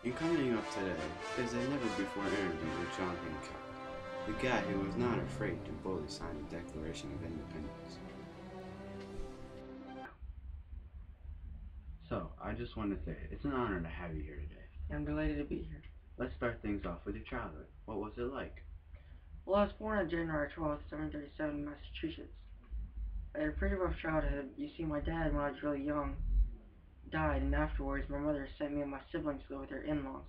And coming up today is a never-before interview with John Hancock, the guy who was not afraid to boldly sign the Declaration of Independence. So, I just want to say, it's an honor to have you here today. I'm delighted to be here. Let's start things off with your childhood. What was it like? Well, I was born on January 12th, 1737, Massachusetts. I had a pretty rough childhood. You see, my dad, when I was really young, died, and afterwards my mother sent me and my siblings to live with her in-laws.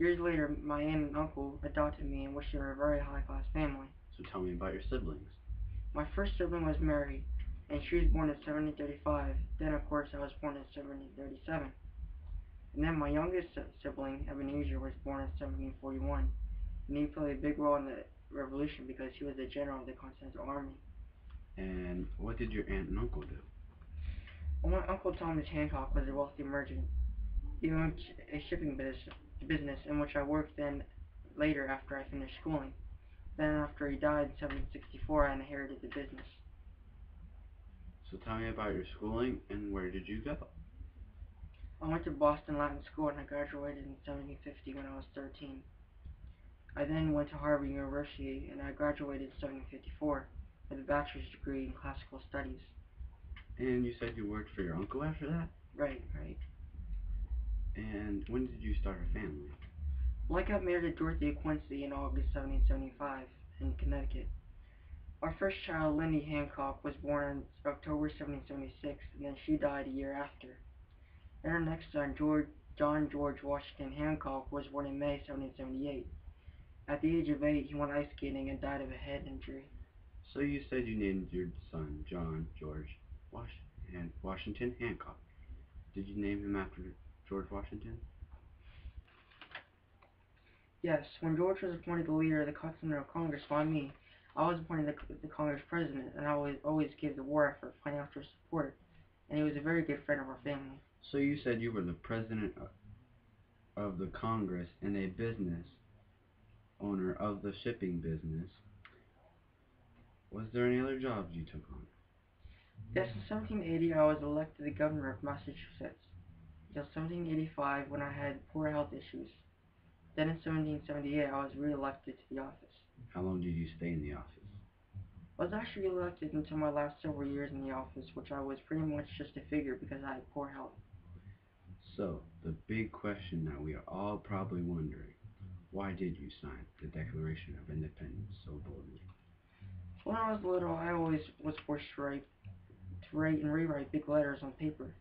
Years later, my aunt and uncle adopted me and wished they were a very high-class family. So tell me about your siblings. My first sibling was Mary, and she was born in 1735. Then, of course, I was born in 1737. And then my youngest sibling, Ebenezer, was born in 1741. And he played a big role in the Revolution because he was the general of the Continental Army. And what did your aunt and uncle do? Well, my uncle Thomas Hancock was a wealthy merchant. He owned a shipping business in which I worked then later after I finished schooling. Then after he died in 1764, I inherited the business. So tell me about your schooling and where did you go? I went to Boston Latin School and I graduated in 1750 when I was 13. I then went to Harvard University and I graduated in 1754 with a bachelor's degree in classical studies. And you said you worked for your uncle after that? Right. And when did you start a family? Well, I got married to Dorothea Quincy in August 1775 in Connecticut. Our first child, Lindy Hancock, was born in October 1776, and then she died a year after. And our next son, John George Washington Hancock, was born in May 1778. At the age of 8, he went ice skating and died of a head injury. So you said you named your son John George Washington Hancock. Did you name him after George Washington? Yes, when George was appointed the leader of the Continental Congress by me, I was appointed the Congress president, and I always gave the war effort financial support, and he was a very good friend of our family. So you said you were the president of the Congress and a business owner of the shipping business. Was there any other jobs you took on? Yes, in 1780 I was elected the governor of Massachusetts until 1785 when I had poor health issues. Then in 1778 I was re-elected to the office. How long did you stay in the office? I was actually elected until my last several years in the office, which I was pretty much just a figure because I had poor health. So, the big question that we are all probably wondering, why did you sign the Declaration of Independence so boldly? When I was little, I always was forced to write and rewrite big letters on paper.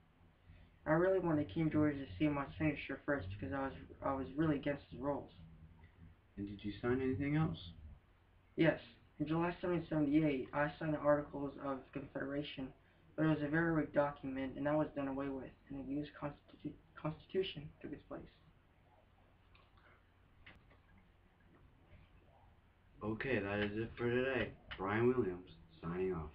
I really wanted King George to see my signature first because I was really against his rules. And did you sign anything else? Yes, in July 1778, I signed the Articles of Confederation, but it was a very weak document, and that was done away with, and a new Constitution took its place. Okay, that is it for today. Brian Williams, signing off.